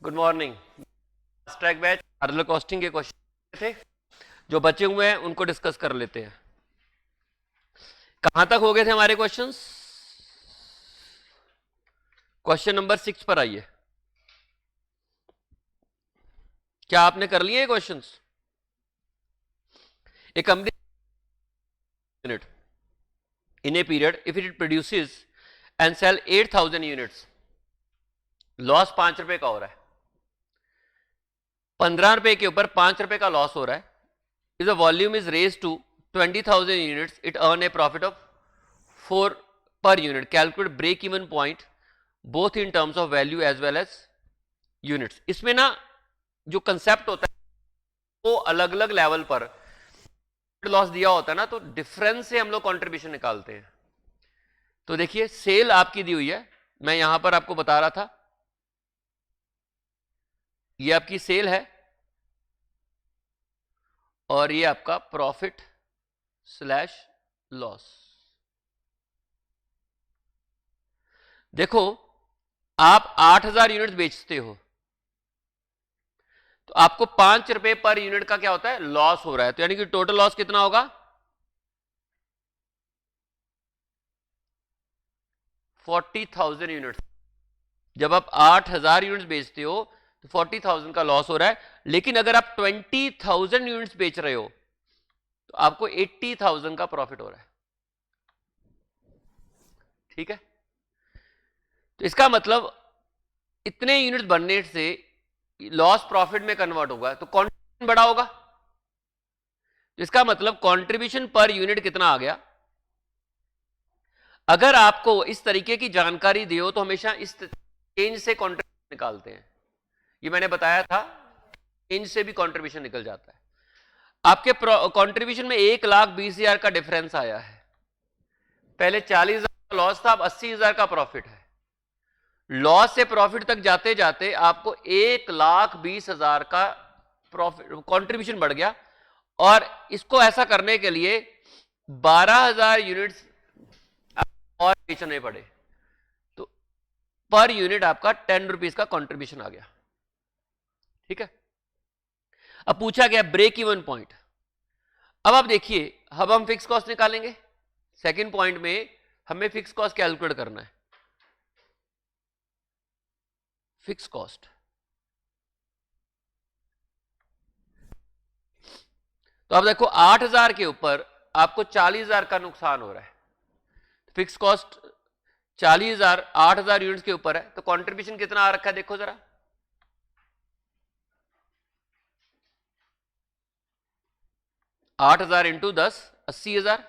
Good morning. Track batch parallel costing के question थे जो बचे हुए हैं उनको डिस्कस कर लेते हैं। कहां तक हो गए थे हमारे क्वेश्चंस? क्वेश्चन नंबर 6 पर आइए। क्या आपने कर लिए questions? A company in a period if it produces and sell 8,000 units, loss 5 रुपए का हो रहा है, 15 रुपए के ऊपर 5 रुपए का लॉस हो रहा है। If the volume is raise to 20,000 units it earn a profit of 4 per unit. Calculate break even point both in terms of value as well as units. इसमें ना जो कंसेप्ट होता है वो अलग अलग लेवल पर लॉस दिया होता है ना, तो डिफरेंस से हम लोग कंट्रीब्यूशन निकालते हैं। तो देखिए सेल आपकी दी हुई है, मैं यहां पर आपको बता रहा था, ये आपकी सेल है और ये आपका प्रॉफिट स्लैश लॉस। देखो आप 8,000 यूनिट्स बेचते हो तो आपको 5 रुपए पर यूनिट का क्या होता है, लॉस हो रहा है। तो यानी कि टोटल लॉस कितना होगा, 40,000 यूनिट्स। जब आप 8,000 यूनिट्स बेचते हो तो 40,000 का लॉस हो रहा है। लेकिन अगर आप 20,000 यूनिट्स बेच रहे हो तो आपको 80,000 का प्रॉफिट हो रहा है। ठीक है, तो इसका मतलब इतने यूनिट्स बनने से लॉस प्रॉफिट में कन्वर्ट होगा तो कंट्रीब्यूशन बड़ा होगा। इसका मतलब कंट्रीब्यूशन पर यूनिट कितना आ गया। अगर आपको इस तरीके की जानकारी दी हो तो हमेशा इस चेंज से कंट्रीब्यूशन निकालते हैं। ये मैंने बताया था, चेंज से भी कंट्रीब्यूशन निकल जाता है। आपके कंट्रीब्यूशन में 1,20,000 का डिफरेंस आया है। पहले 40,000 का लॉस था, अब 80,000 का प्रॉफिट है। लॉस से प्रॉफिट तक जाते जाते आपको 1,20,000 का प्रॉफिट कंट्रीब्यूशन बढ़ गया। और इसको ऐसा करने के लिए 12,000 यूनिट्स और बेचने पड़े, तो पर यूनिट आपका 10 रुपीज का कंट्रीब्यूशन आ गया। ठीक है, अब पूछा गया ब्रेक इवन पॉइंट। अब आप देखिए, अब हम फिक्स कॉस्ट निकालेंगे। सेकंड पॉइंट में हमें फिक्स कॉस्ट कैलकुलेट करना है। फिक्स कॉस्ट, तो अब देखो 8,000 के ऊपर आपको 40,000 का नुकसान हो रहा है। फिक्स कॉस्ट 40,000 8,000 यूनिट्स के ऊपर है, तो कंट्रीब्यूशन कितना आ रखा है देखो जरा। 8,000 इंटू 10 80,000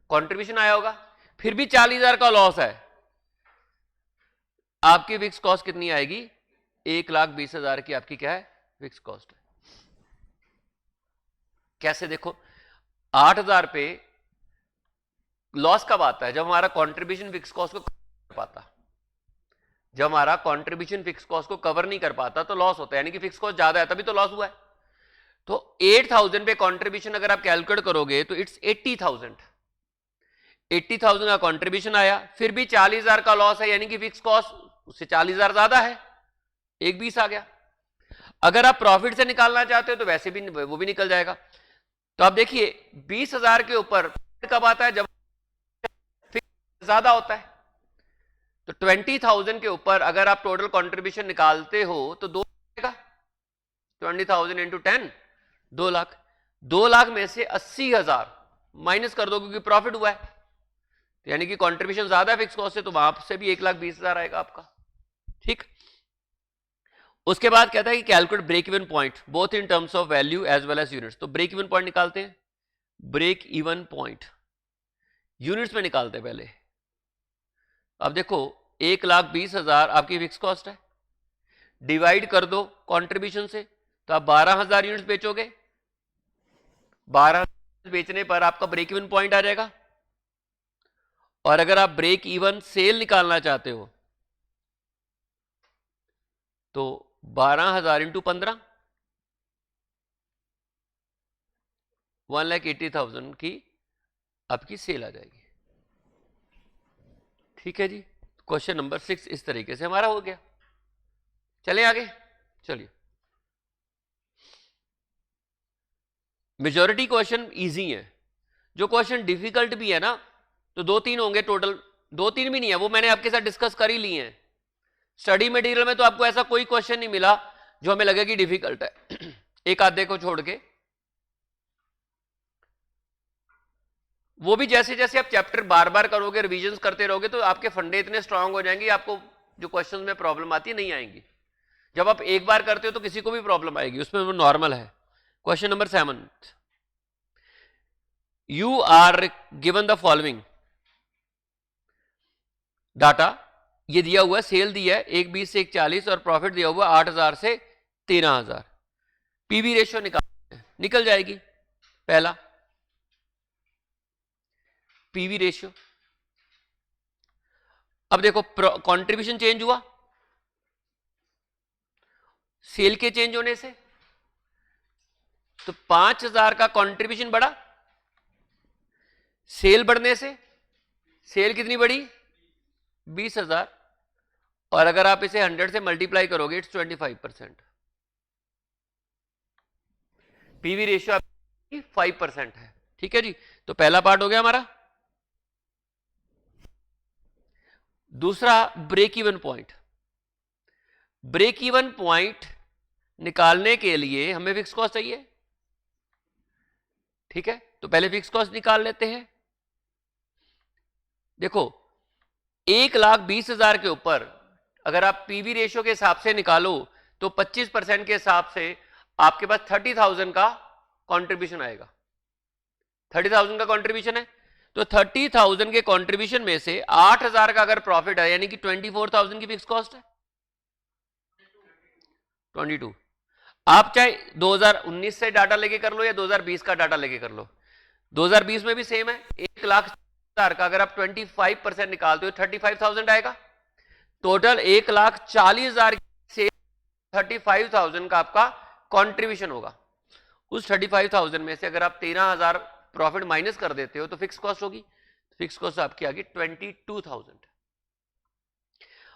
कंट्रीब्यूशन आया होगा। फिर भी 40,000 का लॉस है, आपकी फिक्स कॉस्ट कितनी आएगी, 1,20,000 की आपकी क्या है, फिक्स कॉस्ट है। कैसे देखो, 8,000 पे लॉस कब आता है, जब हमारा कंट्रीब्यूशन फिक्स कॉस्ट को कवर कर पाता। जब हमारा कंट्रीब्यूशन फिक्स कॉस्ट को कवर नहीं कर पाता तो लॉस होता है, यानी कि फिक्स कॉस्ट ज्यादा है तभी तो लॉस हुआ है। तो 8,000 पे कंट्रीब्यूशन अगर आप कैलकुलेट करोगे तो इट्स 80,000। 80,000 का कंट्रीब्यूशन आया, फिर भी 40,000 का लॉस है, यानी कि फिक्स कॉस्ट उससे 40,000 ज्यादा है, 1,20 आ गया। अगर आप प्रॉफिट से निकालना चाहते हो तो वैसे भी वो भी निकल जाएगा। तो आप देखिए 20,000 के ऊपर कब आता है, जब फिक्स ज्यादा होता है। तो 20,000 के ऊपर अगर आप टोटल कंट्रीब्यूशन निकालते हो तो 2 आएगा। 20,000 इंटू 10 2 लाख। 2 लाख में से 80,000 माइनस कर दो क्योंकि प्रॉफिट हुआ है, तो यानी कि कंट्रीब्यूशन ज्यादा है फिक्स कॉस्ट से, तो वहां से भी 1,20,000 आएगा आपका। ठीक, उसके बाद कहता है कि calculate break even point both in terms of value as well as units. तो ब्रेक इवन पॉइंट निकालते हैं। ब्रेक इवन पॉइंट यूनिट्स में निकालते हैं पहले। अब देखो 1,20,000 आपकी फिक्स कॉस्ट है, डिवाइड कर दो कंट्रीब्यूशन से, तो आप 12,000 यूनिट्स बेचोगे। 12,000 बेचने पर आपका ब्रेक इवन पॉइंट आ जाएगा। और अगर आप ब्रेक इवन सेल निकालना चाहते हो तो 12,000 इंटू 15 1,80,000 की आपकी सेल आ जाएगी। ठीक है जी, क्वेश्चन नंबर 6 इस तरीके से हमारा हो गया। चले आगे, चलिए। मेजॉरिटी क्वेश्चन इजी है, जो क्वेश्चन डिफिकल्ट भी है ना, तो 2-3 होंगे टोटल, 2-3 भी नहीं है, वो मैंने आपके साथ डिस्कस कर ही लिए हैं। स्टडी मटेरियल में तो आपको ऐसा कोई क्वेश्चन नहीं मिला जो हमें लगे कि डिफिकल्ट है एक आधे को छोड़ के। वो भी जैसे जैसे आप चैप्टर बार बार करोगे, रिवीजन करते रहोगे, तो आपके फंडे इतने स्ट्रांग हो जाएंगे, आपको जो क्वेश्चन में प्रॉब्लम आती है नहीं आएंगी। जब आप एक बार करते हो तो किसी को भी प्रॉब्लम आएगी, उसमें वो नॉर्मल है। Question number 7, you are given the following data, ये दिया हुआ है, सेल दिया है 1,20 से 1,40 और प्रॉफिट दिया हुआ 8,000 से 13,000। पीवी रेशियो निकल जाएगी। पहला पीवी रेशियो, अब देखो कंट्रीब्यूशन चेंज हुआ सेल के चेंज होने से, तो 5,000 का कंट्रीब्यूशन बढ़ा, सेल बढ़ने से सेल कितनी बढ़ी 20,000, और अगर आप इसे 100 से मल्टीप्लाई करोगे इट्स 25%। पीवी रेशियो आपकी 5% है, ठीक है जी। तो पहला पार्ट हो गया हमारा। दूसरा break even point, break even point निकालने के लिए हमें फिक्स कॉस्ट चाहिए, ठीक है। तो पहले फिक्स कॉस्ट निकाल लेते हैं। देखो 1,20,000 के ऊपर अगर आप पीवी रेशियो के हिसाब से निकालो तो 25% के हिसाब से आपके पास 30,000 का कंट्रीब्यूशन आएगा। 30,000 का कंट्रीब्यूशन है, तो 30,000 के कंट्रीब्यूशन में से 8,000 का अगर प्रॉफिट है, यानी कि 24,000 की फिक्स कॉस्ट है 22। आप चाहे 2019 से डाटा लेके कर लो या 2020 का डाटा लेके कर लो, 2020 में भी सेम है। 1,40,000 का अगर आप 25% निकालते हो 35,000 आएगा। टोटल 1,40,000 से 35,000 का आपका कंट्रीब्यूशन होगा। उस 35,000 में से अगर आप 13,000 प्रॉफिट माइनस कर देते हो तो फिक्स कॉस्ट होगी, फिक्स कॉस्ट आपकी आ गई 22,000।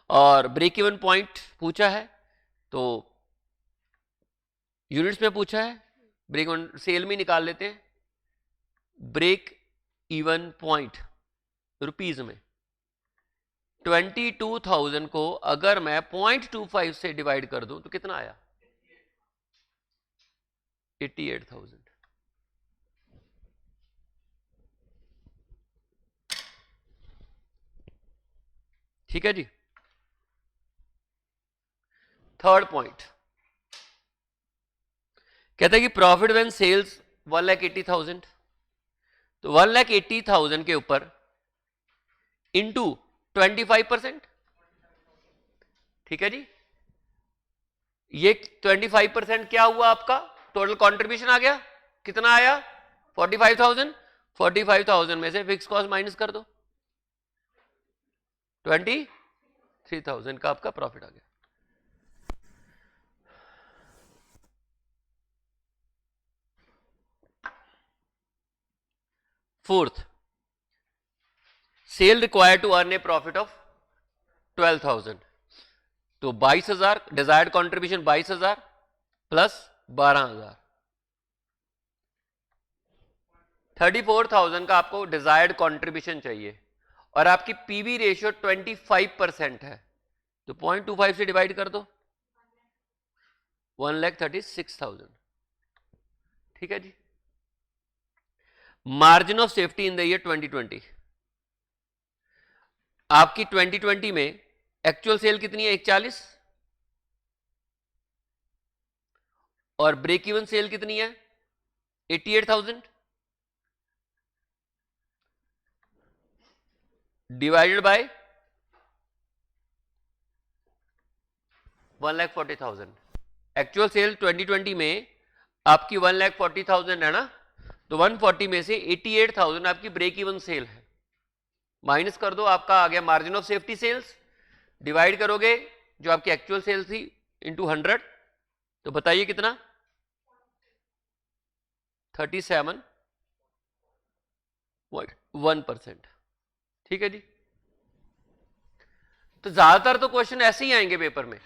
और ब्रेक इवन पॉइंट पूछा है तो यूनिट्स में पूछा है, ब्रेक इवन सेल में निकाल लेते हैं। ब्रेक इवन पॉइंट रुपीज में 22,000 को अगर मैं 0.25 से डिवाइड कर दूं तो कितना आया 88,000। ठीक है जी। थर्ड पॉइंट कहता है कि प्रॉफिट व्हेन सेल्स 1,80,000, तो 1,80,000 के ऊपर इंटू 25%, ठीक है जी। ये 25% क्या हुआ आपका टोटल कंट्रीब्यूशन आ गया, कितना आया 45,000। 45,000 में से फिक्स कॉस्ट माइनस कर दो, 23,000 का आपका प्रॉफिट आ गया। Fourth, sale required to earn a profit of 12,000, तो 22,000 डिजायर्ड कंट्रीब्यूशन 22,000 प्लस 12,000, 34,000 का आपको डिजायर्ड कंट्रीब्यूशन चाहिए, और आपकी पीवी रेशियो 25% है, तो 0.25 से डिवाइड कर दो 1,36,000, ठीक है जी। Margin of safety in the year 2020, आपकी 2020 में एक्चुअल सेल कितनी है 1,40 और ब्रेक इवन सेल कितनी है 88,000 डिवाइडेड बाय 1,40,000। एक्चुअल सेल 2020 में आपकी 1,40,000 है ना, तो 140 में से 88,000 आपकी ब्रेक इवन सेल है, माइनस कर दो आपका आ गया margin of safety sales, divide करोगे जो आपकी एक्चुअल सेल थी इंटू 100, तो बताइए कितना 37.1%, ठीक है जी। तो ज्यादातर तो क्वेश्चन ऐसे ही आएंगे पेपर में,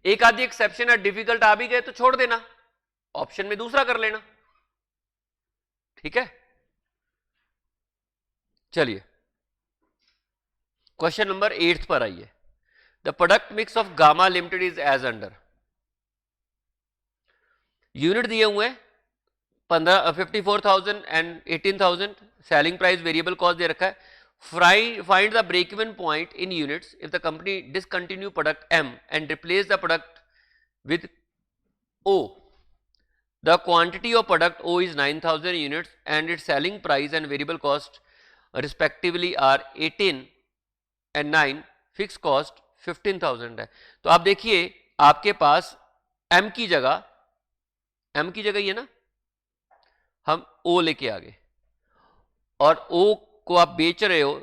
एक आधी एक्सेप्शन है, डिफिकल्ट आ भी गए तो छोड़ देना, ऑप्शन में दूसरा कर लेना, ठीक है। चलिए क्वेश्चन नंबर 8 पर आइए। The product mix of gamma limited is as under. Unit दिए हुए 54,000 and 18,000, selling price variable cost दे रखा है। Find the break-even point in units if the company discontinue product M and replace the product with O. The quantity of product O is 9,000 units and its selling price and variable cost respectively are 18 and 9, fixed cost 15,000 है। तो आप देखिए आपके पास M की जगह ये ना, हम O लेके आ गए और O को आप बेच रहे हो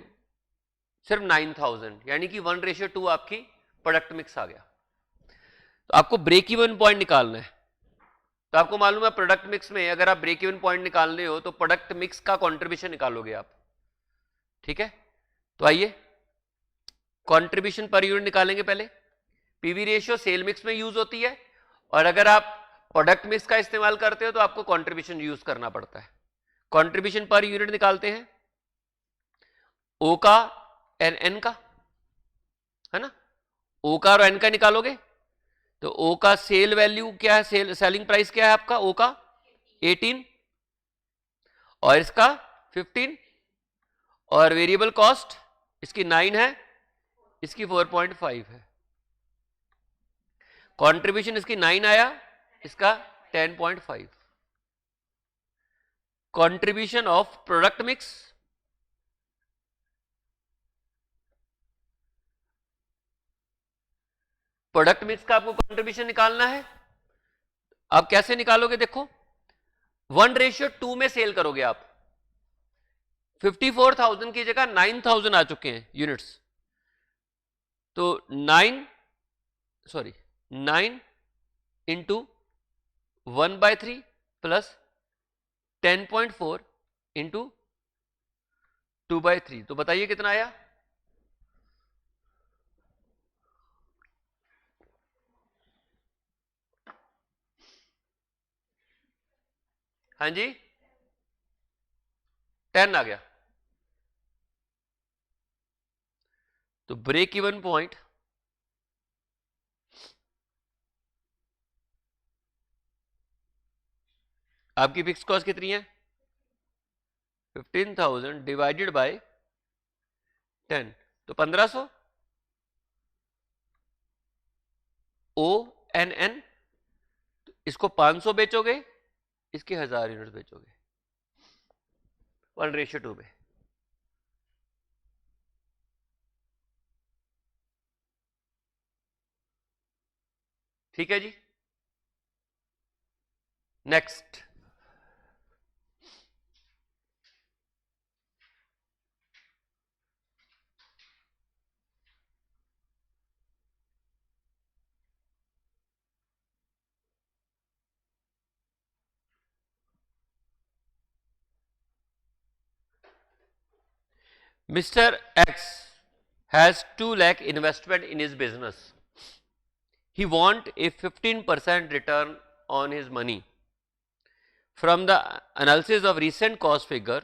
सिर्फ 9,000, यानी कि 1:2 आपकी प्रोडक्ट मिक्स आ गया। तो आपको ब्रेक इवन पॉइंट निकालना है। तो आपको मालूम है प्रोडक्ट मिक्स में अगर आप ब्रेक इवन पॉइंट निकालने हो तो प्रोडक्ट मिक्स का कंट्रीब्यूशन निकालोगे आप, ठीक है। तो आइए कंट्रीब्यूशन पर यूनिट निकालेंगे। पहले पीवी रेशियो सेल मिक्स में यूज होती है, और अगर आप प्रोडक्ट मिक्स का इस्तेमाल करते हो तो आपको कंट्रीब्यूशन यूज करना पड़ता है। कंट्रीब्यूशन पर यूनिट निकालते हैं, ओ का एन एन का, है ना। ओ का और एन का निकालोगे तो ओ का सेल वैल्यू क्या है, सेलिंग प्राइस क्या है आपका, ओ का 18 और इसका 15, और वेरिएबल कॉस्ट इसकी 9 है, इसकी 4.5 है। कंट्रीब्यूशन इसकी 9 आया, इसका 10.5। Contribution of product mix, product mix का आपको कंट्रीब्यूशन निकालना है। आप कैसे निकालोगे, देखो 1:2 में सेल करोगे आप। 54,000 की जगह 9,000 आ चुके हैं यूनिट्स, तो 9 इंटू 1/3 प्लस 10.4 इंटू 2/3, तो बताइए कितना आया। हाँ जी 10 आ गया। तो ब्रेक इवन पॉइंट आपकी फिक्स कॉस्ट कितनी है, 15,000 डिवाइडेड बाय 10, तो 1,500। ओ एन एन, इसको 500 बेचोगे, इसके 1000 यूनिट बेचोगे 1:2 में। ठीक है जी। Next Mr. X has 2 lakh investment in his business. He want a 15% return on his money. From the analysis of recent cost figure,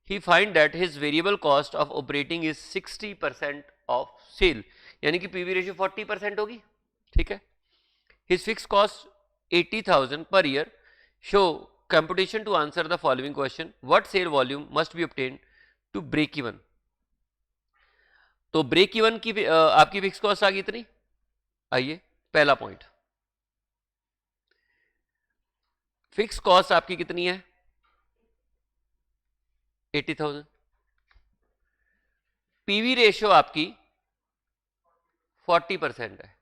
he find that his variable cost of operating is 60% of sale, यानी कि PV ratio 40% होगी, ठीक है। His fixed cost 80,000 per year. Show computation to answer the following question: what sale volume must be obtained to break even? तो break even की आपकी fix cost आ गई इतनी। आइए पहला पॉइंट, फिक्स कॉस्ट आपकी कितनी है, 80,000। पीवी रेशियो आपकी 40% है,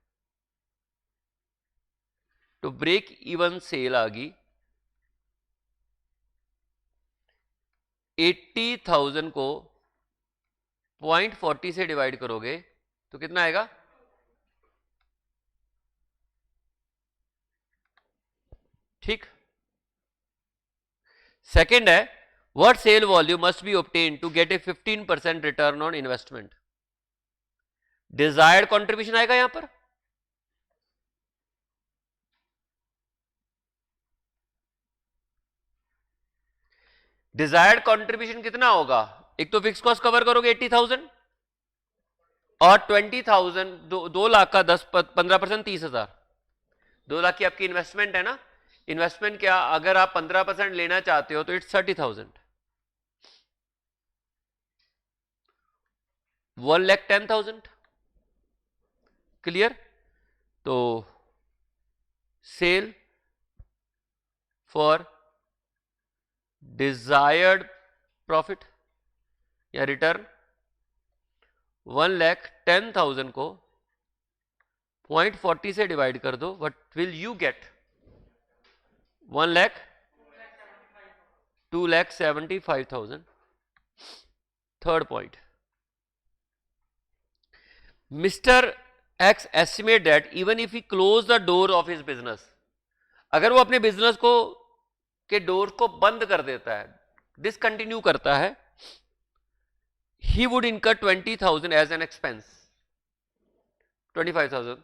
तो ब्रेक इवन सेल आ गई 80,000 को 0.40 से डिवाइड करोगे तो कितना आएगा, ठीक। सेकेंड है what sale volume must be obtain to get a 15% return on investment. Desired contribution आएगा यहां पर, डिजायर्ड कंट्रीब्यूशन कितना होगा? एक तो फिक्स कॉस्ट कवर करोगे 80,000 और 20,000, 2 लाख का 15% 30,000। 2 लाख की आपकी इन्वेस्टमेंट है ना, इन्वेस्टमेंट क्या, अगर आप 15% लेना चाहते हो तो इट्स 30,000। 1,10,000 क्लियर? तो सेल फॉर डिजायर्ड प्रॉफिट या रिटर्न 1,10,000 को 0.40 से डिवाइड कर दो, what will you get? 1 lakh 2,75,000। Third point, mister x estimate that even if he close the door of his business, अगर वो अपने बिजनेस को के डोर को बंद कर देता है, डिसकंटिन्यू करता है, he would incur 20,000 as an expense, 25,000.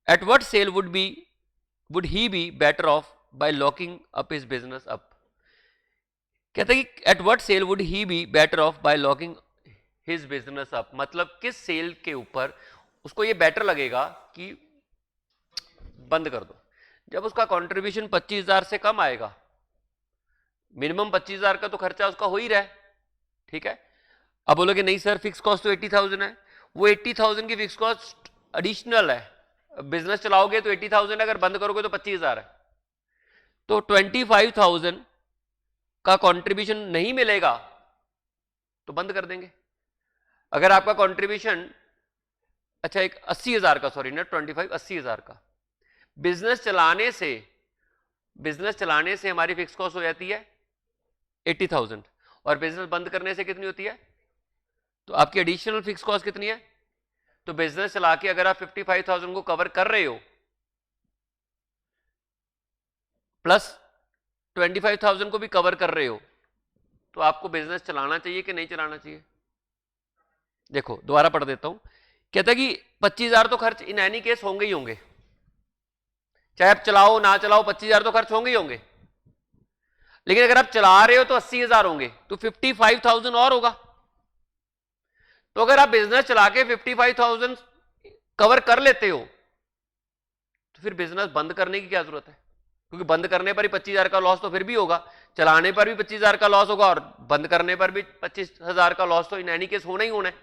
At what sale would he be better off by locking up his business up? कहते हैं कि at what sale would he be better off by locking his business up, मतलब किस cell के ऊपर उसको ये better लगेगा कि बंद कर दो? जब उसका कंट्रीब्यूशन 25,000 से कम आएगा, मिनिमम 25,000 का तो खर्चा उसका हो ही रहा है, ठीक है। अब बोलोगे नहीं सर फिक्स कॉस्ट तो 80,000 है, वो 80,000 की फिक्स कॉस्ट एडिशनल है, बिजनेस चलाओगे तो 80,000, अगर बंद करोगे तो 25,000 है, तो 25,000 का कंट्रीब्यूशन नहीं मिलेगा तो बंद कर देंगे। अगर आपका कंट्रीब्यूशन अच्छा एक 80,000 का, सॉरी ना 25, 80,000 का, बिजनेस चलाने से हमारी फिक्स कॉस्ट हो जाती है 80,000 और बिजनेस बंद करने से कितनी होती है? तो आपकी एडिशनल फिक्स कॉस्ट कितनी है? तो बिजनेस चला के अगर आप 55,000 को कवर कर रहे हो प्लस 25,000 को भी कवर कर रहे हो, तो आपको बिजनेस चलाना चाहिए कि नहीं चलाना चाहिए? देखो दोबारा पढ़ देता हूं, कहता है कि 25,000 तो खर्च इन एनी केस होंगे ही होंगे, चाहे आप चलाओ ना चलाओ 25,000 तो खर्च होंगे ही होंगे, लेकिन अगर आप चला रहे हो तो 80,000 होंगे, तो 55,000 और होगा। तो अगर आप बिजनेस चला के 55,000 कवर कर लेते हो तो फिर बिजनेस बंद करने की क्या जरूरत है? क्योंकि बंद करने पर ही 25,000 का लॉस तो फिर भी होगा, चलाने पर भी 25,000 का लॉस होगा और बंद करने पर भी 25,000 का लॉस तो इन एनी केस होना ही होना है।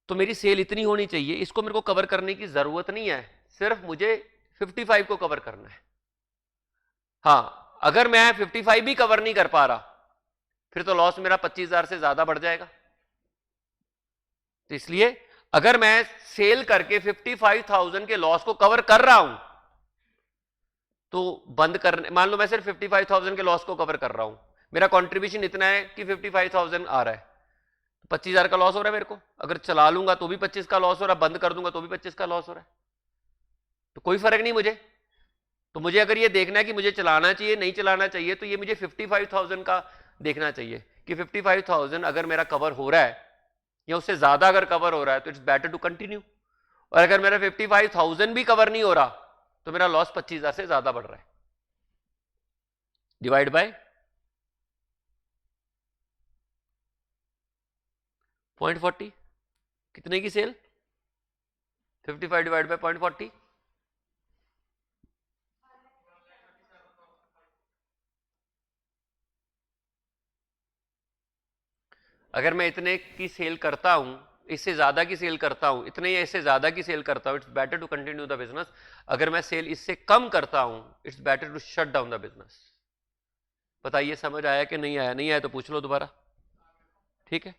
तो मेरी सेल इतनी होनी चाहिए, इसको मेरे को कवर करने की जरूरत नहीं है, सिर्फ मुझे 55 को कवर करना है। हाँ, अगर मैं 55 भी कवर नहीं कर पा रहा फिर तो लॉस मेरा 25,000 से ज्यादा बढ़ जाएगा। तो इसलिए अगर मैं सेल करके 55,000 के लॉस को कवर कर रहा हूं तो बंद करने, मान लो मैं सिर्फ 55,000 के लॉस को कवर कर रहा हूं, मेरा कंट्रीब्यूशन इतना है कि 55,000 आ रहा है, 25,000 का लॉस हो रहा है मेरे को, अगर चला लूंगा तो भी 25 का लॉस हो रहा है, बंद कर दूंगा तो भी 25 का लॉस हो रहा है, तो कोई फर्क नहीं मुझे। तो मुझे अगर ये देखना है कि मुझे चलाना चाहिए नहीं चलाना चाहिए, तो ये मुझे 55,000 का देखना चाहिए कि 55,000 अगर मेरा कवर हो रहा है या उससे ज्यादा अगर कवर हो रहा है तो इट्स बेटर टू कंटिन्यू, और अगर मेरा 55,000 भी कवर नहीं हो रहा तो मेरा लॉस 25,000 से ज्यादा बढ़ रहा है, डिवाइड बाय 0.40, कितने की सेल? 55 डिवाइड बाय 0.40, अगर मैं इतने की सेल करता हूं, इससे ज्यादा की सेल करता हूं, इतने या इससे ज्यादा की सेल करता हूं, it's better to continue the business. अगर मैं सेल इससे कम करता हूं, it's better to shut down the business. बताइए समझ आया कि नहीं आया? नहीं आया तो पूछ लो दोबारा, ठीक है।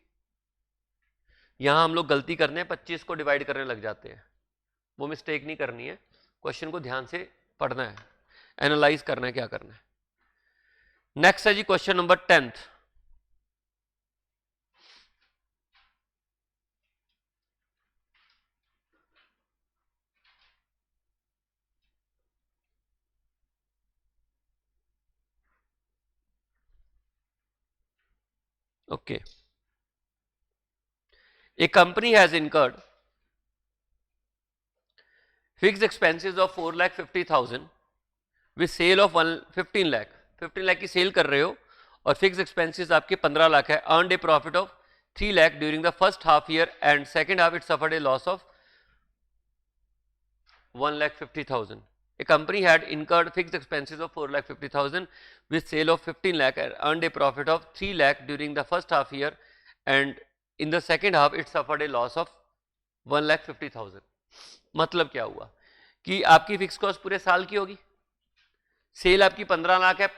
यहां हम लोग गलती करने 25 को डिवाइड करने लग जाते हैं, वो मिस्टेक नहीं करनी है, क्वेश्चन को ध्यान से पढ़ना है, एनालाइज करना है क्या करना है। नेक्स्ट है जी question number 10th, okay, a company has incurred fixed expenses of 4,50,000 with sale of 15 lakh, 15 lakh की सेल कर रहे हो और फिक्स एक्सपेंसेस आपके 15 लाख है, earned A profit of 3 lakh during the first half year and second half it suffered A loss of 1,50,000. A company had incurred fixed expenses of 4,50,000 with sale of 15 lakh and earned a profit of 3 lakh during the first half year and in the second half it suffered a loss of 1,50,000. मतलब क्या हुआ कि आपकी fix cost पूरे साल की होगी, cell आपकी 15 लाख है,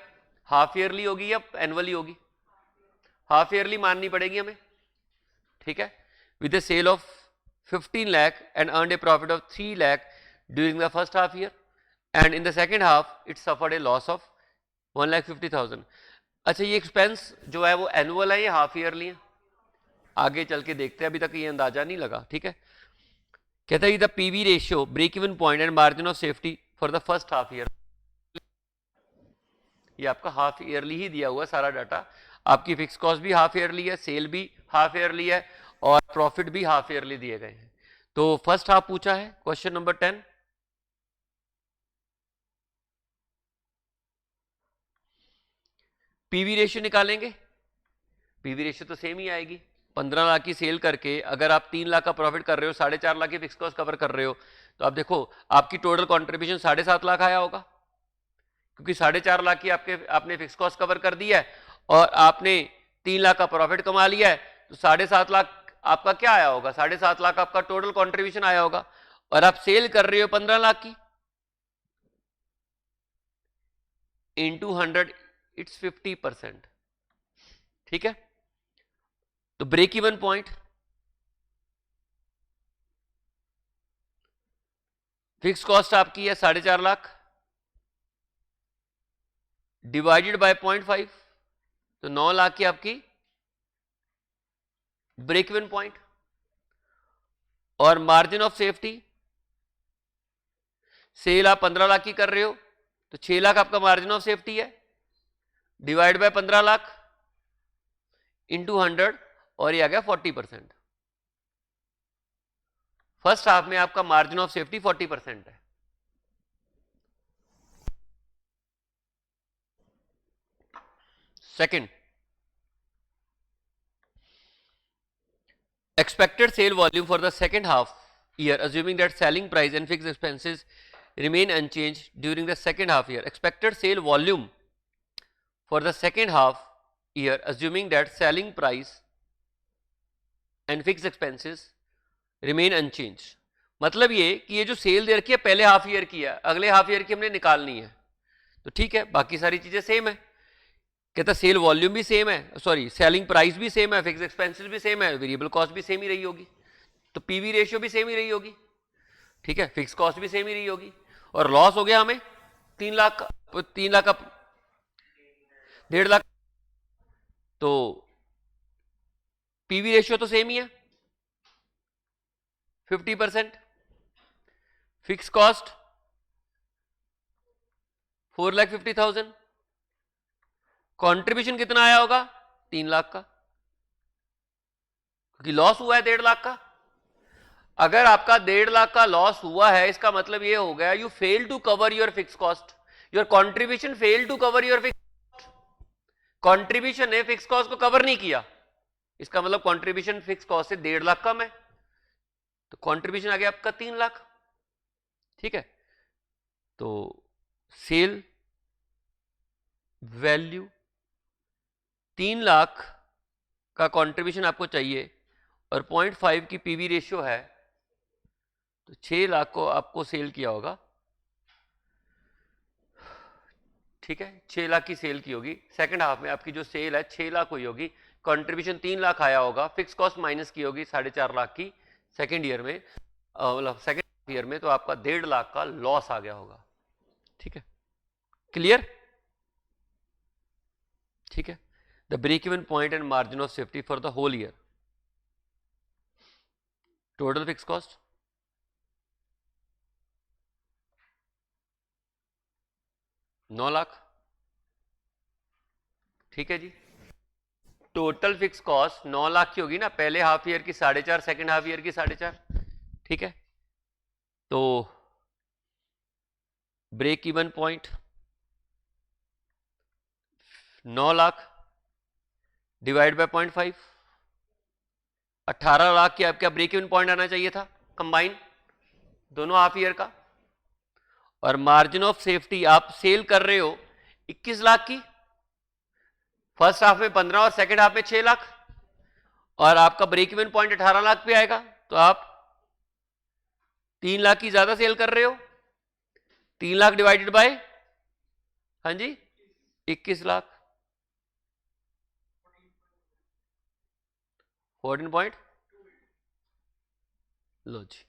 हाफ ईयरली होगी या एनुअली होगी? हाफ ईयरली माननी पड़ेगी हमें, ठीक है, with a sale of 15 lakh and earned a profit of 3 lakh during the first half year and in the second half it suffered a loss of 1,50,000. अच्छा, ये एक्सपेंस जो है वो एनुअल है या हाफ ईयरली है? आगे चल के देखते हैं, अभी तक ये अंदाजा नहीं लगा, ठीक है. कहता है the PV ratio, break even point and margin of safety for the first half year. ये आपका हाफ ईयरली ही दिया हुआ सारा डाटा. आपकी फिक्स कॉस्ट भी हाफ ईयरली है, सेल भी हाफ ईयरली है और प्रॉफिट भी हाफ ईयरली दिए गए हैं. तो फर्स्ट हाफ पूछा है, क्वेश्चन नंबर 10. पीवी रेशियो निकालेंगे. पीवी रेशियो तो सेम ही आएगी. 15 लाख की सेल करके अगर आप 3 लाख का प्रॉफिट कर रहे हो, 4.5 लाख की फिक्स कॉस्ट कवर कर रहे हो, तो आप देखो आपकी टोटल कंट्रीब्यूशन 7.5 लाख आया होगा, क्योंकि 4.5 लाख की आपने फिक्स कॉस्ट कवर कर दी है और आपने 3 लाख का प्रॉफिट कमा लिया है, तो 7.5 लाख आपका क्या आया होगा? 7.5 लाख आपका टोटल कंट्रीब्यूशन आया होगा. और आप सेल कर रहे हो 15 लाख की, इंटू 100 इट्स 50%. ठीक है, तो break even point fix cost आपकी है 4.5 लाख डिवाइडेड बाय 0.5, तो 9 लाख की आपकी ब्रेक इवन पॉइंट. और मार्जिन ऑफ सेफ्टी, सेल आप 15 लाख की कर रहे हो तो 6 लाख आपका मार्जिन ऑफ सेफ्टी है, डिवाइड बाय 15 लाख इंटू 100 और ये आ गया 40%. फर्स्ट हाफ में आपका मार्जिन ऑफ सेफ्टी 40% है. Second, expected sale volume for the second half year assuming that selling price and fixed expenses remain unchanged during the second half year. Expected sale volume for the second half year assuming that selling price and fixed expenses remain unchanged. मतलब ये कि ये जो cell दे रखी है पहले half year की है, अगले हाफ ईयर की हमने निकालनी है, तो ठीक है, बाकी सारी चीजें सेम है. कहता सेल वॉल्यूम भी सेम है, सॉरी सेलिंग प्राइस भी सेम है, फिक्स एक्सपेंसेस भी सेम है, वेरिएबल कॉस्ट भी सेम ही रही होगी, तो पीवी रेशियो भी सेम ही रही होगी. ठीक है, फिक्स कॉस्ट भी सेम ही रही होगी. और लॉस हो गया हमें 3 लाख का 1.5 लाख, तो पीवी रेशियो तो सेम ही है 50%. Fix cost 4,50,000. कंट्रीब्यूशन कितना आया होगा? 3 लाख का, क्योंकि लॉस हुआ है 1.5 लाख का. अगर आपका 1.5 लाख का लॉस हुआ है, इसका मतलब ये हो गया you fail to cover your fix cost, your contribution fail to cover your fix cost. Contribution ने फिक्स कॉस्ट को कवर नहीं किया, इसका मतलब कंट्रीब्यूशन फिक्स कॉस्ट से 1.5 लाख कम है, तो कंट्रीब्यूशन आ गया आपका 3 लाख. ठीक है, तो सेल वैल्यू 3 लाख का कंट्रीब्यूशन आपको चाहिए और 0.5 की पीवी रेशियो है, तो 6 लाख को आपको सेल किया होगा. ठीक है, 6 लाख की सेल की होगी. सेकंड हाफ में आपकी जो सेल है 6 लाख हुई होगी, कंट्रीब्यूशन 3 लाख आया होगा, फिक्स कॉस्ट माइनस की होगी 4.5 लाख की सेकंड ईयर में, मतलब सेकंड ईयर में, तो आपका 1.5 लाख का लॉस आ गया होगा. ठीक है, क्लियर? ठीक है, the break even point and margin of safety for the whole year. Total fix cost 9 lakh. ठीक है जी, टोटल फिक्स कॉस्ट 9 लाख की होगी ना, पहले हाफ ईयर की 4.5, सेकेंड हाफ ईयर की 4.5. ठीक है, तो break even point 9 lakh divide by 0.5, 18 lakh की आपका ब्रेक इवन पॉइंट आना चाहिए था कंबाइन दोनों हाफ ईयर का। और मार्जिन ऑफ सेफ्टी आप सेल कर रहे हो 21 लाख की, फर्स्ट हाफ में 15 और सेकेंड हाफ में 6 लाख, और आपका ब्रेक इवन पॉइंट 18 लाख पे आएगा, तो आप 3 लाख की ज्यादा सेल कर रहे हो। 3 लाख डिवाइडेड बाय, हाँ जी 21 लाख, 14 पॉइंट। लो जी,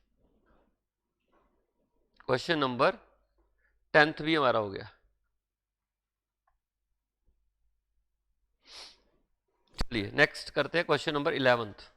क्वेश्चन नंबर 10th भी हमारा हो गया। चलिए नेक्स्ट करते हैं question number 11th।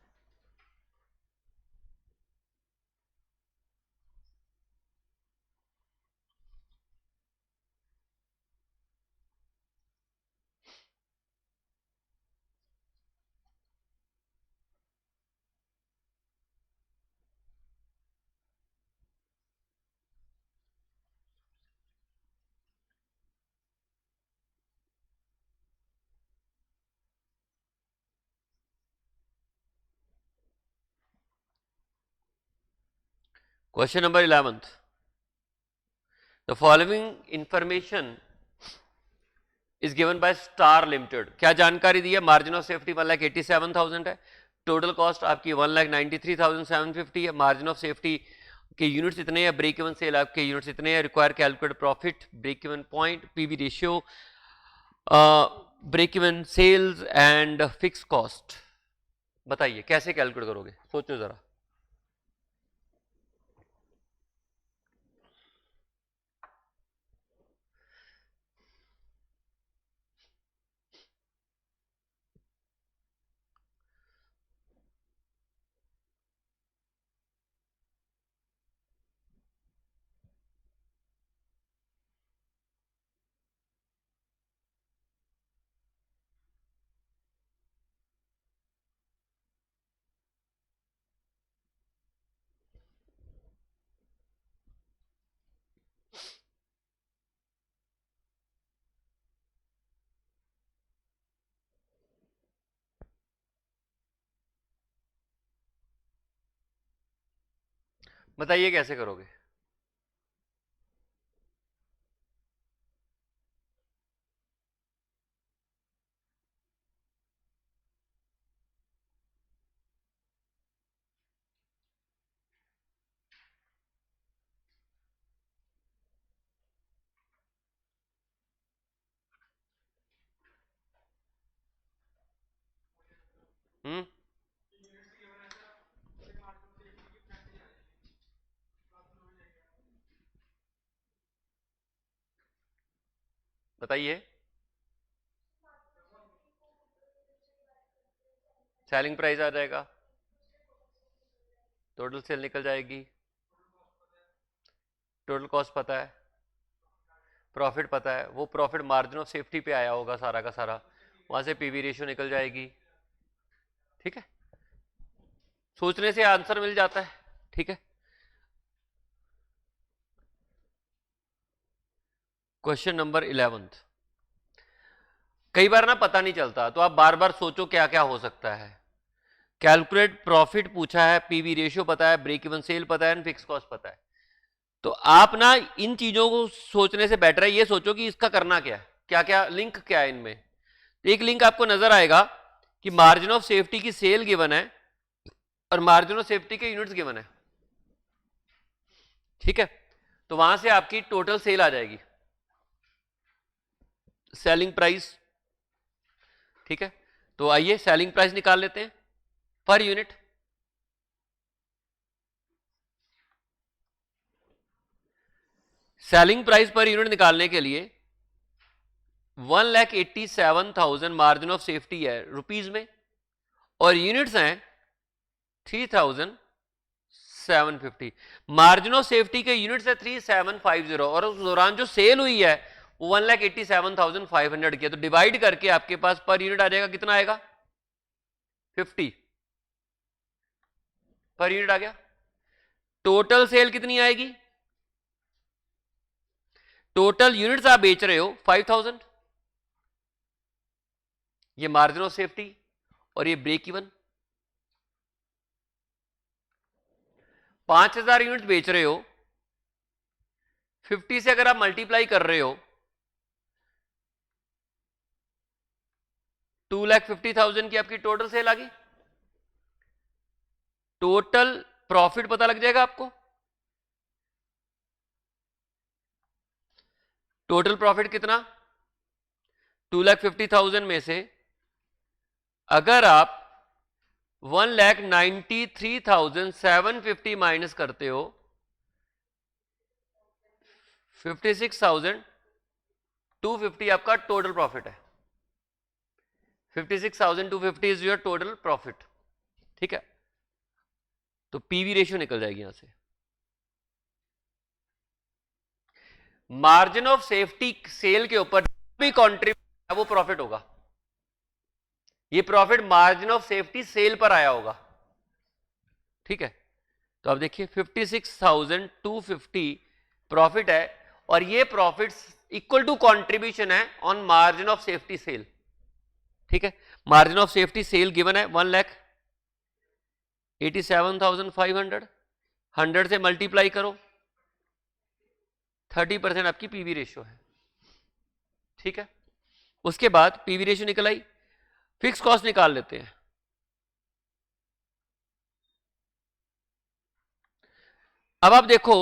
Question number 11th. The following information is given by Star Limited. क्या जानकारी दी है? मार्जिन ऑफ सेफ्टी 1,87,000 है, टोटल कॉस्ट आपकी 1,93,750 है, मार्जिन ऑफ सेफ्टी के यूनिट्स इतने हैं, ब्रेक इवन सेल आपके यूनिट्स इतने हैं, require calculate profit, break even point, PV ratio, break even sales and fix cost. बताइए कैसे कैलकुलेट करोगे, सोचो जरा। बताइए कैसे करोगे। बताइए। सेलिंग प्राइस आ जाएगा, टोटल सेल निकल जाएगी, टोटल कॉस्ट पता है, प्रॉफिट पता है, वो प्रॉफिट मार्जिन ऑफ सेफ्टी पे आया होगा सारा का सारा, वहां से पीवी रेशियो निकल जाएगी। ठीक है, सोचने से आंसर मिल जाता है। ठीक है, क्वेश्चन नंबर 11th। कई बार ना पता नहीं चलता, तो आप बार बार सोचो क्या क्या हो सकता है। कैलकुलेट प्रॉफिट पूछा है, पीवी रेशियो पता है, ब्रेक इवन सेल पता है, फिक्स कॉस्ट पता है। तो आप ना इन चीजों को सोचने से बेटर है ये सोचो कि इसका करना क्या है, क्या क्या लिंक क्या है इनमें। एक लिंक आपको नजर आएगा कि मार्जिन ऑफ सेफ्टी की सेल गिवन है और मार्जिन ऑफ सेफ्टी के यूनिट्स गिवन है। ठीक है, तो वहां से आपकी टोटल सेल आ जाएगी, सेलिंग प्राइस। ठीक है, तो आइए सेलिंग प्राइस निकाल लेते हैं per unit. Selling price per unit निकालने के लिए 1,87,000 मार्जिन ऑफ सेफ्टी है रुपीज में, और यूनिट्स हैं 3,750। मार्जिन ऑफ सेफ्टी के यूनिट्स है 3,750, और उस दौरान जो सेल हुई है वो 1,87,500 की है। तो डिवाइड करके आपके पास पर यूनिट आ जाएगा, कितना आएगा 50 पर यूनिट आ गया। टोटल सेल कितनी आएगी, टोटल यूनिट्स आप बेच रहे हो 5,000, ये मार्जिन ऑफ सेफ्टी और ये ब्रेक इवन। 5000 यूनिट बेच रहे हो, 50 से अगर आप मल्टीप्लाई कर रहे हो 2,50,000 की आपकी टोटल सेल आ गई। टोटल प्रॉफिट पता लग जाएगा आपको। टोटल प्रॉफिट कितना, 2,50,000 में से अगर आप 1,93,750 माइनस करते हो 56,250 आपका टोटल प्रॉफिट है। 56,250 इज योर टोटल प्रॉफिट। ठीक है, तो पीवी रेशियो निकल जाएगी यहां से। मार्जिन ऑफ सेफ्टी सेल के ऊपर भी कॉन्ट्रीब्यूट है वो प्रॉफिट होगा। ये profit margin of safety sale पर आया होगा। ठीक है, तो आप देखिए 56,250 प्रॉफिट है और ये प्रॉफिट इक्वल टू कंट्रीब्यूशन है on margin of safety sale. ठीक है, margin of safety sale given है 1,87,500, 100 से मल्टीप्लाई करो, 30% आपकी पीवी रेशियो है। ठीक है, उसके बाद पीवी रेशियो निकल आई, फिक्स कॉस्ट निकाल लेते हैं। अब आप देखो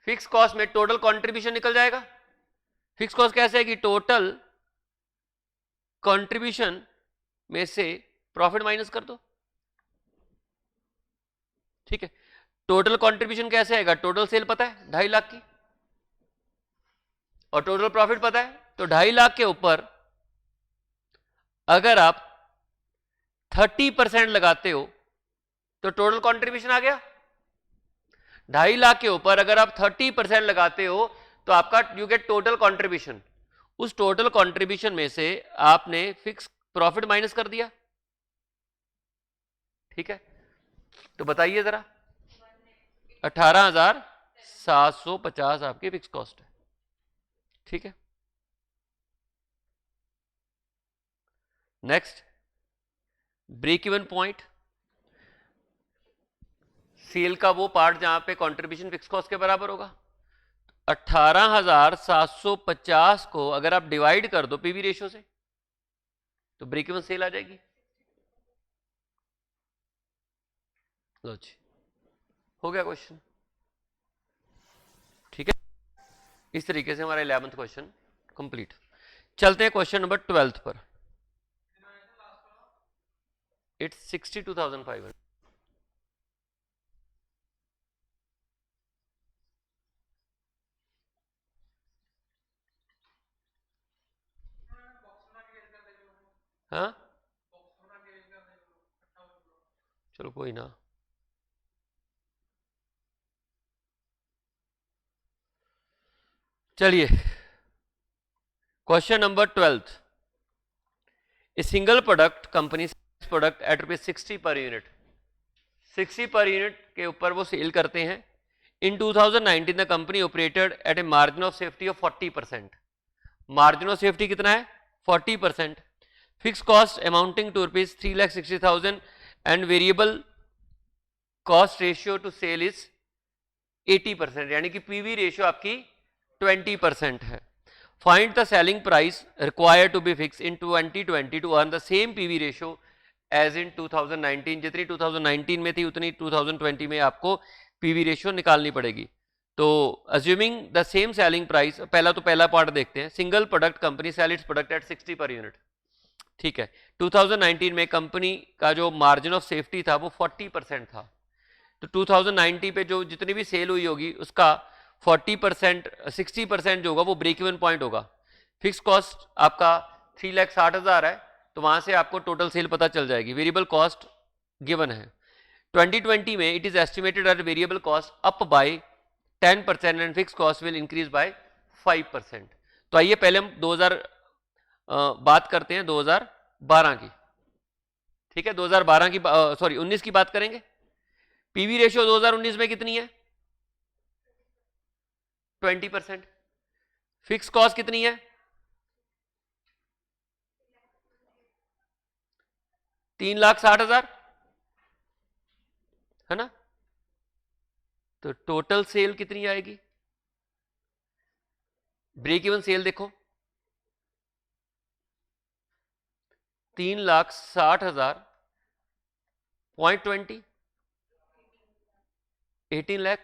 फिक्स कॉस्ट में टोटल कंट्रीब्यूशन निकल जाएगा। फिक्स कॉस्ट कैसे है कि टोटल कंट्रीब्यूशन में से प्रॉफिट माइनस कर दो। ठीक है, टोटल कंट्रीब्यूशन कैसे आएगा, टोटल सेल पता है 2.5 लाख की और टोटल प्रॉफिट पता है, तो 2.5 लाख के ऊपर अगर आप 30% लगाते हो तो टोटल कंट्रीब्यूशन आ गया। 2.5 लाख के ऊपर अगर आप 30% लगाते हो तो आपका यू गेट टोटल कंट्रीब्यूशन। उस टोटल कंट्रीब्यूशन में से आपने फिक्स प्रॉफिट माइनस कर दिया। ठीक है, तो बताइए जरा, 18,750 आपकी फिक्स कॉस्ट है। ठीक है, next break even point, sale का वो पार्ट जहां पे कंट्रीब्यूशन फिक्स कॉस्ट के बराबर होगा। 18,750 को अगर आप डिवाइड कर दो पीवी रेशियो से तो ब्रेक इवन सेल आ जाएगी। लो जी, हो गया क्वेश्चन। ठीक है, इस तरीके से हमारा 11th क्वेश्चन कंप्लीट। चलते हैं क्वेश्चन नंबर 12 पर। इट्स 62,500। हाँ चलो कोई ना, चलिए question number 12। A single product company product at ₹60 per unit, 60 per unit के ऊपर वो सेल करते हैं। In 2019 the company operated at a margin of safety of 40%। Margin of safety कितना है, 40%। Fix cost amounting to ₹3,60,000 and variable cost ratio to sale is 80%, यानी कि PV ratio आपकी 20% है। Find the selling price required to be fix in 2020 to earn the same PV ratio as in 2019। जितनी 2019 में थी उतनी 2020 में आपको पीवी रेशियो निकालनी पड़ेगी। तो assuming the same selling price, पहला पार्ट देखते हैं। Single product company sell its product at 60 per unit. ठीक है, 2019 में कंपनी का जो मार्जिन ऑफ सेफ्टी था वो 40% था। तो 2090 पे जो जितनी भी सेल हुई होगी उसका 40%, 60% जो होगा वो ब्रेक इवन पॉइंट होगा। फिक्स कॉस्ट आपका 3,60,000 है, तो वहां से आपको टोटल सेल पता चल जाएगी। वेरिएबल कॉस्ट गिवन है। 2020 में it is estimated that variable cost up by 10% and fix cost will increase by 5%। तो आइए पहले हम 2000 बात करते हैं 2012 की। ठीक है, 2012 की सॉरी 19 की बात करेंगे। पीवी रेशियो 2019 में कितनी है, 20%। फिक्स कॉस्ट कितनी है, 3,60,000 है ना। तो टोटल सेल कितनी आएगी, ब्रेक इवन सेल देखो 3,60,000 0.20 18 लाख,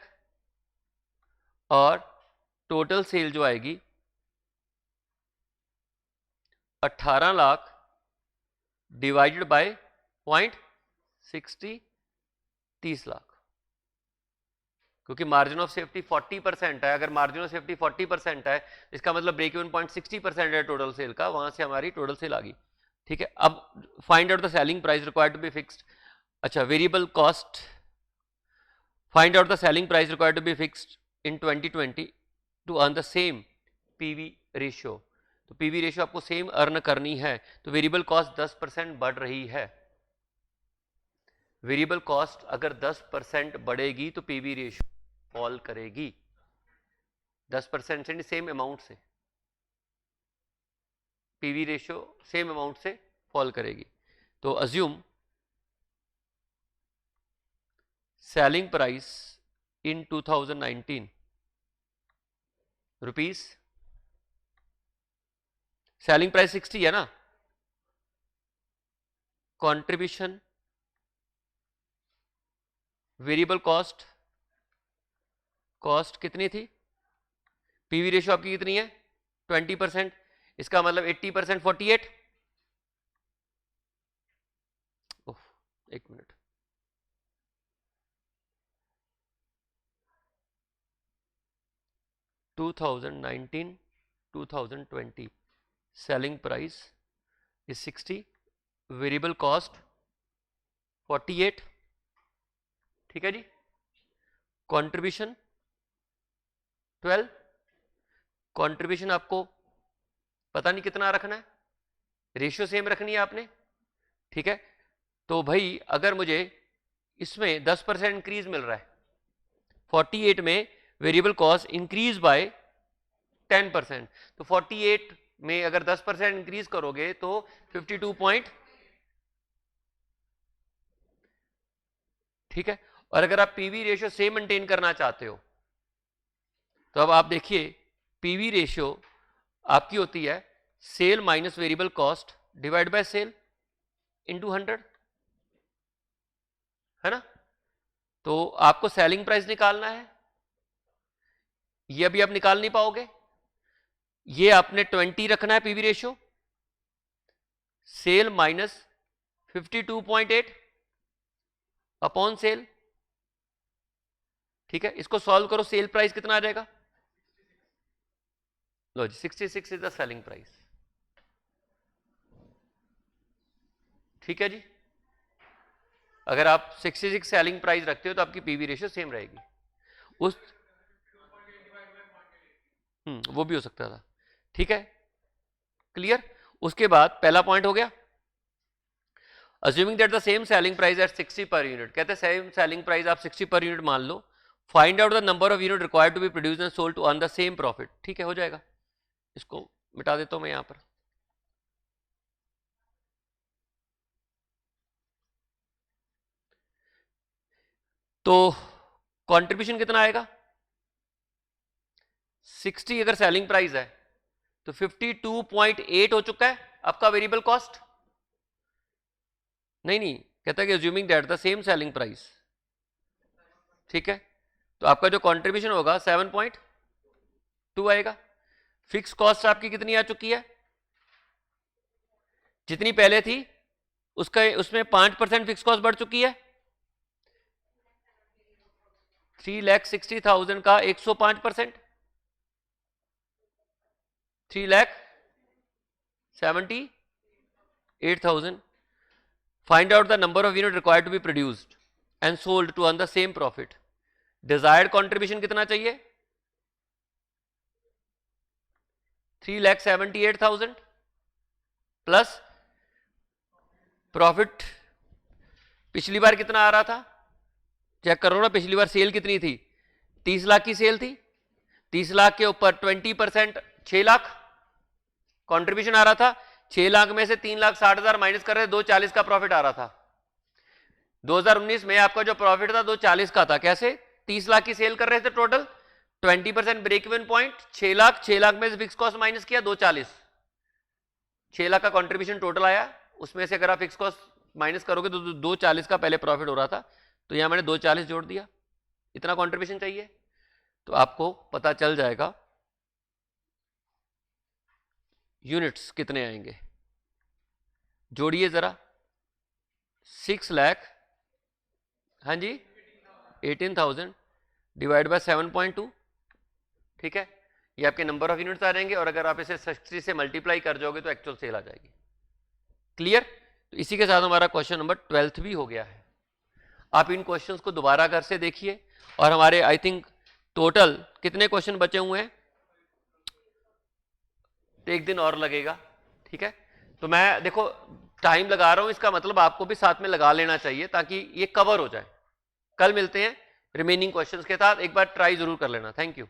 और टोटल सेल जो आएगी 18 लाख डिवाइडेड बाय 0.60 30 लाख, क्योंकि मार्जिन ऑफ सेफ्टी 40% है। अगर मार्जिन ऑफ सेफ्टी 40% है इसका मतलब ब्रेक इवन पॉइंट 60% है टोटल सेल का, वहां से हमारी टोटल सेल आ गई। ठीक है, अब find out the selling price required to be fixed. अच्छा, variable cost, find out the selling price required to be fixed in 2020 to earn the same PV ratio. तो पीवी रेशियो आपको same earn करनी है, तो variable cost 10% बढ़ रही है। Variable cost अगर 10% बढ़ेगी तो पीवी रेशियो फॉल करेगी 10% से, सेम अमाउंट से पीवी रेशियो सेम अमाउंट से फॉल करेगी। तो assume selling price in 2019 rupees, selling price 60 है ना, कंट्रीब्यूशन वेरिएबल कॉस्ट, कॉस्ट कितनी थी, पीवी रेशियो आपकी कितनी है 20%, इसका मतलब 80% 48, एक minute, (2019 2020) selling price is 60, variable cost 48, ठीक है जी, कंट्रीब्यूशन 12, कंट्रीब्यूशन आपको पता नहीं कितना रखना है, रेशियो सेम रखनी है आपने। ठीक है, तो भाई अगर मुझे इसमें 10% इंक्रीज मिल रहा है, 48 में वेरिएबल कॉस्ट इंक्रीज बाय 10%, तो 48 में अगर 10% इंक्रीज करोगे तो 52 पॉइंट, ठीक है। और अगर आप पीवी रेशियो सेम मेंटेन करना चाहते हो तो अब आप देखिए पीवी रेशियो आपकी होती है sale minus variable cost divide by sale into 100, है ना। तो आपको सेलिंग प्राइस निकालना है, ये अभी आप निकाल नहीं पाओगे, ये आपने 20 रखना है PV ratio, sale minus 52.8 upon sale, ठीक है। इसको सॉल्व करो, सेल प्राइस कितना आ जाएगा, लो जी 66 इज द सेलिंग प्राइस, ठीक है जी। अगर आप 66 सेलिंग प्राइस रखते हो तो आपकी पीवी रेशियो सेम रहेगी उस, वो भी हो सकता था, ठीक है, क्लियर। उसके बाद पहला पॉइंट हो गया, assuming that the same selling price at 60 per unit, कहते हैं सेम सेलिंग प्राइस आप 60 पर यूनिट मान लो, find out the number of unit required to be produced and sold to earn the same profit, ठीक है, हो जाएगा। इसको मिटा देता हूं मैं यहां पर, तो कंट्रीब्यूशन कितना आएगा 60, अगर सेलिंग प्राइस है तो 52.8 हो चुका है आपका वेरिएबल कॉस्ट, नहीं कहता है कि assuming that the same selling price, ठीक है, तो आपका जो कंट्रीब्यूशन होगा 7.2 आएगा। फिक्स कॉस्ट आपकी कितनी आ चुकी है, जितनी पहले थी उसका उसमें 5% फिक्स कॉस्ट बढ़ चुकी है, 3,60,000 का 105%, 3,78,000। Find out the number of unit required to be produced and sold to earn the same profit, desired contribution कितना चाहिए 3,78,000 प्लस प्रॉफिट पिछली बार कितना आ रहा था, चेक करो ना, पिछली बार सेल कितनी थी 30 लाख की सेल थी, 30 लाख के ऊपर 20% 6 लाख कंट्रीब्यूशन आ रहा था, 6 लाख में से 3,60,000 माइनस कर रहे थे, 240 का प्रॉफिट आ रहा था। 2019 में आपका जो प्रॉफिट था 240 का था। कैसे? 30 लाख की सेल कर रहे थे total, 20% break even point, 6 lakh में से फिक्स कॉस्ट माइनस किया 240, 6 लाख का कंट्रीब्यूशन टोटल आया, उसमें से अगर आप फिक्स कॉस्ट माइनस करोगे तो 240 का पहले प्रॉफिट हो रहा था, तो यहां मैंने 240 जोड़ दिया, इतना कंट्रीब्यूशन चाहिए, तो आपको पता चल जाएगा यूनिट्स कितने आएंगे। जोड़िए जरा, 6 लाख, हाँ जी 18,000 डिवाइड बाय 7.2, ठीक है, ये आपके नंबर ऑफ यूनिट्स आ जाएंगे, और अगर आप इसे 60 से मल्टीप्लाई कर जाओगे तो एक्चुअल सेल आ जाएगी। क्लियर? तो इसी के साथ हमारा क्वेश्चन नंबर 12 भी हो गया है। आप इन क्वेश्चंस को दोबारा घर से देखिए, और हमारे आई थिंक टोटल कितने क्वेश्चन बचे हुए हैं, तो एक दिन और लगेगा, ठीक है। तो मैं देखो टाइम लगा रहा हूं, इसका मतलब आपको भी साथ में लगा लेना चाहिए ताकि ये कवर हो जाए। कल मिलते हैं रिमेनिंग क्वेश्चंस के साथ, एक बार ट्राई जरूर कर लेना। Thank you.